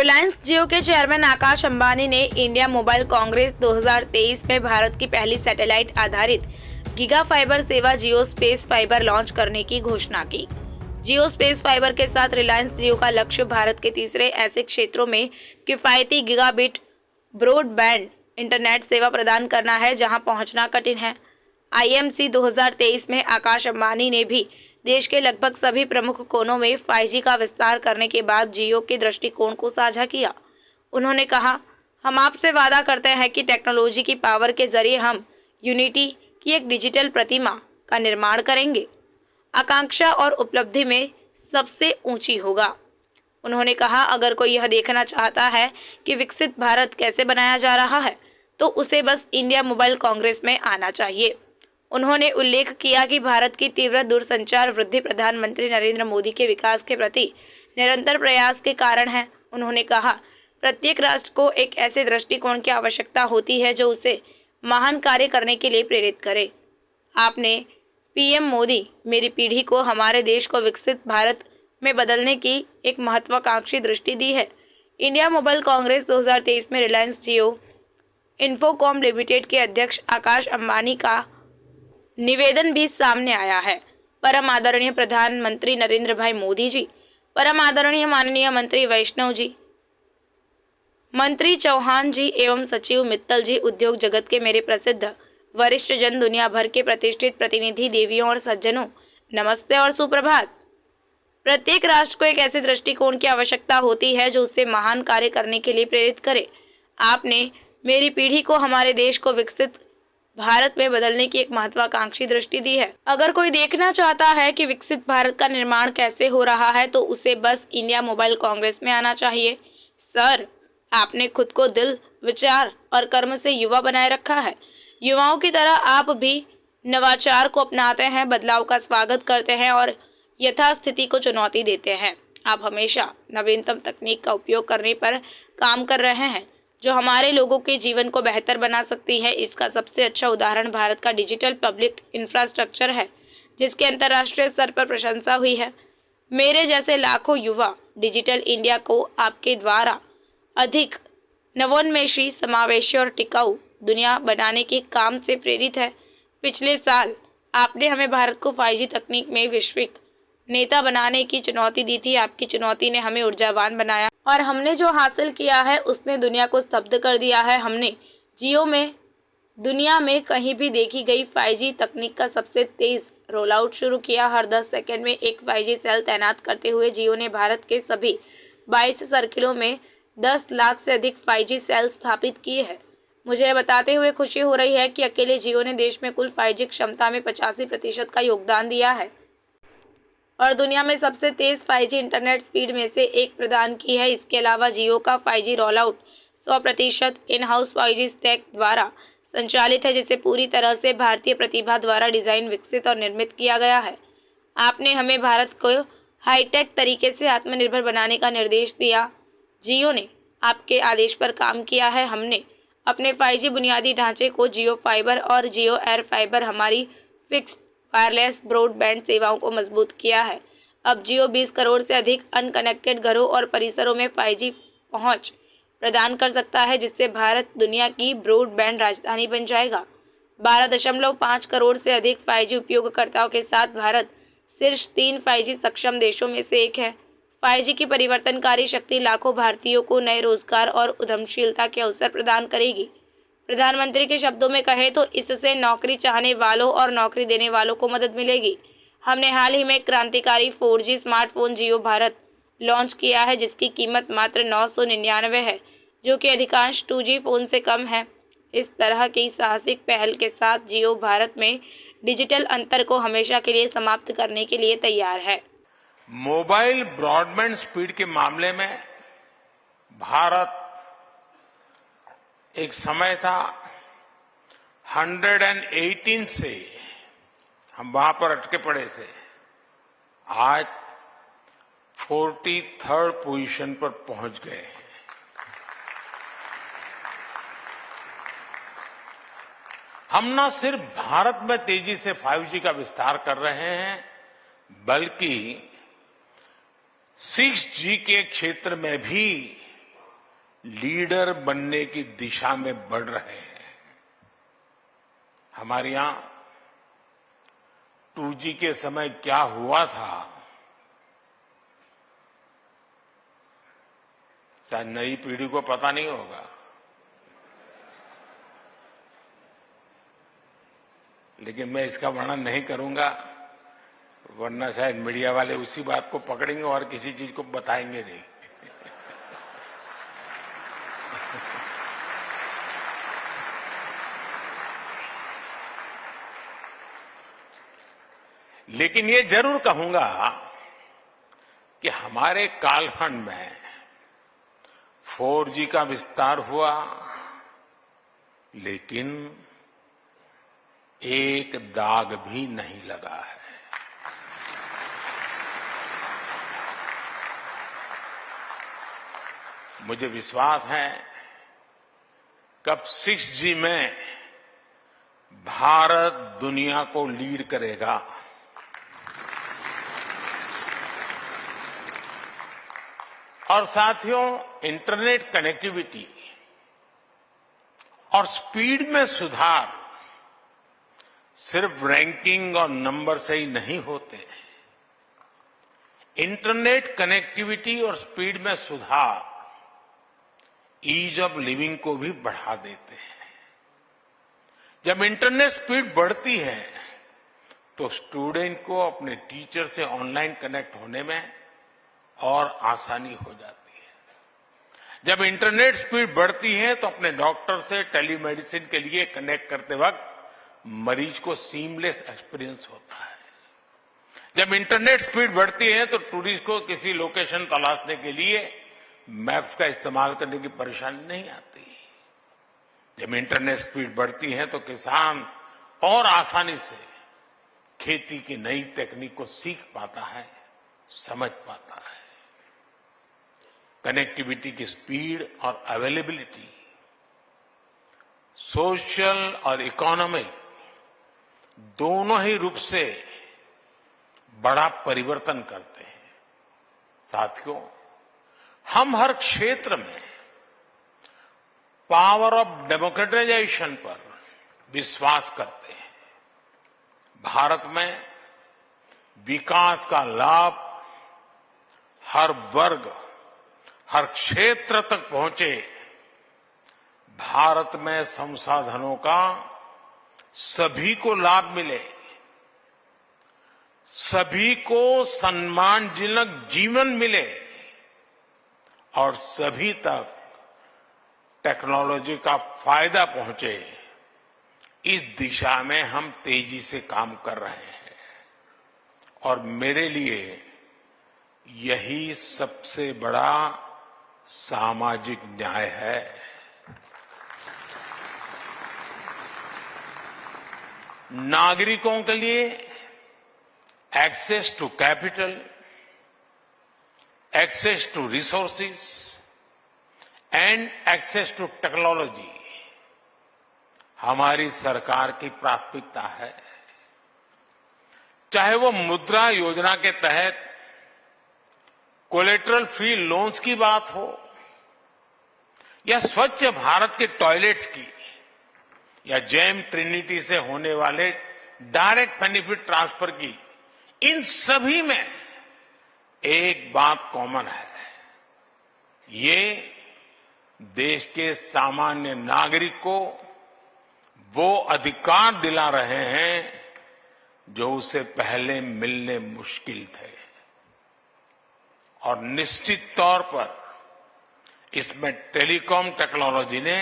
रिलायंस जियो के चेयरमैन आकाश अंबानी ने India mobile Congress 2023 में भारत की पहली सैटेलाइट आधारित गीगा फाइबर सेवा जियो स्पेस फाइबर लॉन्च करने की घोषणा की। जियो स्पेस फाइबर के साथ रिलायंस जियो का लक्ष्य भारत के तीसरे ऐसे क्षेत्रों में किफायती गीगाबिट ब्रॉडबैंड इंटरनेट सेवा प्रदान करना है जहां पहुंचना कठिन है। आईएमसी 2023 में आकाश अंबानी ने भी देश के लगभग सभी प्रमुख कोनों में 5G का विस्तार करने के बाद जियो के दृष्टिकोण को साझा किया। उन्होंने कहा, हम आपसे वादा करते हैं कि टेक्नोलॉजी की पावर के जरिए हम यूनिटी की एक डिजिटल प्रतिमा का निर्माण करेंगे, आकांक्षा और उपलब्धि में सबसे ऊंची होगा। उन्होंने कहा, अगर कोई यह देखना चाहता है कि विकसित भारत कैसे बनाया जा रहा है तो उसे बस इंडिया मोबाइल कांग्रेस में आना चाहिए। उन्होंने उल्लेख किया कि भारत की तीव्र दूरसंचार वृद्धि प्रधानमंत्री नरेंद्र मोदी के विकास के प्रति निरंतर प्रयास के कारण है। उन्होंने कहा, प्रत्येक राष्ट्र को एक ऐसे दृष्टिकोण की आवश्यकता होती है जो उसे महान कार्य करने के लिए प्रेरित करे। आपने पीएम मोदी मेरी पीढ़ी को हमारे देश को विकसित भारत में बदलने की एक महत्वाकांक्षी दृष्टि दी है। इंडिया मोबाइल कांग्रेस 2023 में रिलायंस जियो इन्फोकॉम लिमिटेड के अध्यक्ष आकाश अंबानी का निवेदन भी सामने आया है। परम आदरणीय प्रधानमंत्री नरेंद्र भाई मोदी जी, परम आदरणीय माननीय मंत्री वैष्णव जी, मंत्री चौहान जी एवं सचिव मित्तल जी, उद्योग जगत के मेरे प्रसिद्ध वरिष्ठ जन, दुनिया भर के प्रतिष्ठित प्रतिनिधि, देवियों और सज्जनों, नमस्ते और सुप्रभात। प्रत्येक राष्ट्र को एक ऐसे दृष्टिकोण की आवश्यकता होती है जो उससे महान कार्य करने के लिए प्रेरित करे। आपने मेरी पीढ़ी को हमारे देश को विकसित भारत में बदलने की एक महत्वाकांक्षी दृष्टि दी है। अगर कोई देखना चाहता है कि विकसित भारत का निर्माण कैसे हो रहा है तो उसे बस इंडिया मोबाइल कांग्रेस में आना चाहिए। सर, आपने खुद को दिल, विचार और कर्म से युवा बनाए रखा है। युवाओं की तरह आप भी नवाचार को अपनाते हैं, बदलाव का स्वागत करते हैं और यथास्थिति को चुनौती देते हैं। आप हमेशा नवीनतम तकनीक का उपयोग करने पर काम कर रहे हैं जो हमारे लोगों के जीवन को बेहतर बना सकती है। इसका सबसे अच्छा उदाहरण भारत का डिजिटल पब्लिक इंफ्रास्ट्रक्चर है जिसकी अंतर्राष्ट्रीय स्तर पर प्रशंसा हुई है। मेरे जैसे लाखों युवा डिजिटल इंडिया को आपके द्वारा अधिक नवोन्मेषी, समावेशी और टिकाऊ दुनिया बनाने के काम से प्रेरित है। पिछले साल आपने हमें भारत को 5G तकनीक में वैश्विक नेता बनाने की चुनौती दी थी। आपकी चुनौती ने हमें ऊर्जावान बनाया और हमने जो हासिल किया है उसने दुनिया को स्तब्ध कर दिया है। हमने जियो में दुनिया में कहीं भी देखी गई 5G तकनीक का सबसे तेज रोल आउट शुरू किया। हर 10 सेकंड में एक 5G सेल तैनात करते हुए जियो ने भारत के सभी 22 सर्किलों में 10 लाख से अधिक 5G सेल स्थापित किए हैं। मुझे यह बताते हुए खुशी हो रही है कि अकेले जियो ने देश में कुल 5G क्षमता में 85% का योगदान दिया है और दुनिया में सबसे तेज 5G इंटरनेट स्पीड में से एक प्रदान की है। इसके अलावा जियो का 5G roll out 100% in house 5G stack द्वारा संचालित है जिसे पूरी तरह से भारतीय प्रतिभा द्वारा डिजाइन, विकसित और निर्मित किया गया है। आपने हमें भारत को हाईटेक तरीके से आत्मनिर्भर बनाने का निर्देश दिया। जियो ने आपके आदेश पर काम किया है। हमने अपने 5G बुनियादी ढांचे को जियो फाइबर और जियो एयर फाइबर हमारी फिक्स्ड वायरलेस ब्रॉडबैंड सेवाओं को मजबूत किया है। अब जियो 20 करोड़ से अधिक अनकनेक्टेड घरों और परिसरों में 5G पहुंच प्रदान कर सकता है जिससे भारत दुनिया की ब्रॉडबैंड राजधानी बन जाएगा। 12.5 करोड़ से अधिक 5G उपयोगकर्ताओं के साथ भारत शीर्ष 3 5G सक्षम देशों में से एक है। 5G की परिवर्तनकारी शक्ति लाखों भारतीयों को नए रोजगार और उद्यमशीलता के अवसर प्रदान करेगी। प्रधानमंत्री के शब्दों में कहे तो इससे नौकरी चाहने वालों और नौकरी देने वालों को मदद मिलेगी। हमने हाल ही में क्रांतिकारी 4G स्मार्टफोन जियो भारत लॉन्च किया है जिसकी कीमत मात्र 999 है जो कि अधिकांश 2G फोन से कम है। इस तरह की साहसिक पहल के साथ जियो भारत में डिजिटल अंतर को हमेशा के लिए समाप्त करने के लिए तैयार है। मोबाइल ब्रॉडबैंड स्पीड के मामले में भारत एक समय था 118 से हम वहां पर अटके पड़े थे, आज 43rd पोजीशन पर पहुंच गए हैं। हम न सिर्फ भारत में तेजी से 5G का विस्तार कर रहे हैं बल्कि 6G के क्षेत्र में भी लीडर बनने की दिशा में बढ़ रहे हैं। हमारे यहां 2G के समय क्या हुआ था, शायद नई पीढ़ी को पता नहीं होगा, लेकिन मैं इसका वर्णन नहीं करूंगा, वरना शायद मीडिया वाले उसी बात को पकड़ेंगे और किसी चीज को बताएंगे नहीं। लेकिन ये जरूर कहूंगा कि हमारे कालखंड में 4G का विस्तार हुआ, लेकिन एक दाग भी नहीं लगा है। मुझे विश्वास है कब 6G में भारत दुनिया को लीड करेगा। और साथियों, इंटरनेट कनेक्टिविटी और स्पीड में सुधार सिर्फ रैंकिंग और नंबर से ही नहीं होते। इंटरनेट कनेक्टिविटी और स्पीड में सुधार ईज ऑफ लिविंग को भी बढ़ा देते हैं। जब इंटरनेट स्पीड बढ़ती है तो स्टूडेंट को अपने टीचर से ऑनलाइन कनेक्ट होने में और आसानी हो जाती है। जब इंटरनेट स्पीड बढ़ती है तो अपने डॉक्टर से टेलीमेडिसिन के लिए कनेक्ट करते वक्त मरीज को सीमलेस एक्सपीरियंस होता है। जब इंटरनेट स्पीड बढ़ती है तो टूरिस्ट को किसी लोकेशन तलाशने के लिए मैप्स का इस्तेमाल करने की परेशानी नहीं आती। जब इंटरनेट स्पीड बढ़ती है तो किसान और आसानी से खेती की नई तकनीक को सीख पाता है, समझ पाता है। कनेक्टिविटी की स्पीड और अवेलेबिलिटी सोशल और इकोनॉमिक दोनों ही रूप से बड़ा परिवर्तन करते हैं। साथियों, हम हर क्षेत्र में पावर ऑफ डेमोक्रेटाइजेशन पर विश्वास करते हैं। भारत में विकास का लाभ हर वर्ग, हर क्षेत्र तक पहुंचे। भारत में संसाधनों का सभी को लाभ मिले, सभी को सम्मानजनक जीवन मिले और सभी तक टेक्नोलॉजी का फायदा पहुंचे। इस दिशा में हम तेजी से काम कर रहे हैं और मेरे लिए यही सबसे बड़ा सामाजिक न्याय है। नागरिकों के लिए access to capital, access to resources and access to technology हमारी सरकार की प्राथमिकता है। चाहे वो मुद्रा योजना के तहत कोलेटरल फ्री लोन्स की बात हो या स्वच्छ भारत के टॉयलेट्स की या जेम ट्रिनिटी से होने वाले डायरेक्ट बेनिफिट ट्रांसफर की, इन सभी में एक बात कॉमन है। ये देश के सामान्य नागरिक को वो अधिकार दिला रहे हैं जो उसे पहले मिलने मुश्किल थे और निश्चित तौर पर इसमें टेलीकॉम टेक्नोलॉजी ने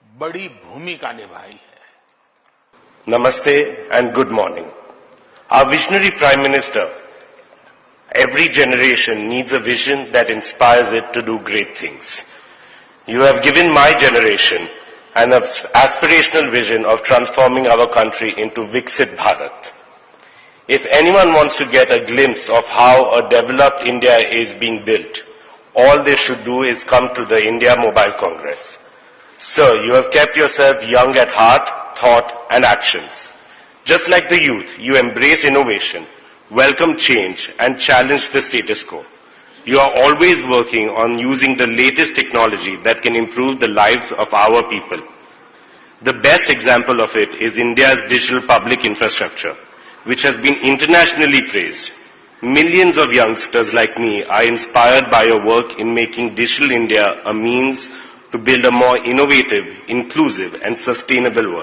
बड़ी भूमिका निभाई है। Namaste and good morning. Our visionary Prime Minister, every generation needs a vision that inspires it to do great things. You have given my generation an aspirational vision of transforming our country into Viksit Bharat. If anyone wants to get a glimpse of how a developed India is being built, all they should do is come to the India Mobile Congress. Sir, you have kept yourself young at heart, thought and actions. Just like the youth, you embrace innovation, welcome change and challenge the status quo. You are always working on using the latest technology that can improve the lives of our people. The best example of it is India's digital public infrastructure, which has been internationally praised. Millions of youngsters like me are inspired by your work in making Digital India a means to build a more innovative, inclusive and sustainable world.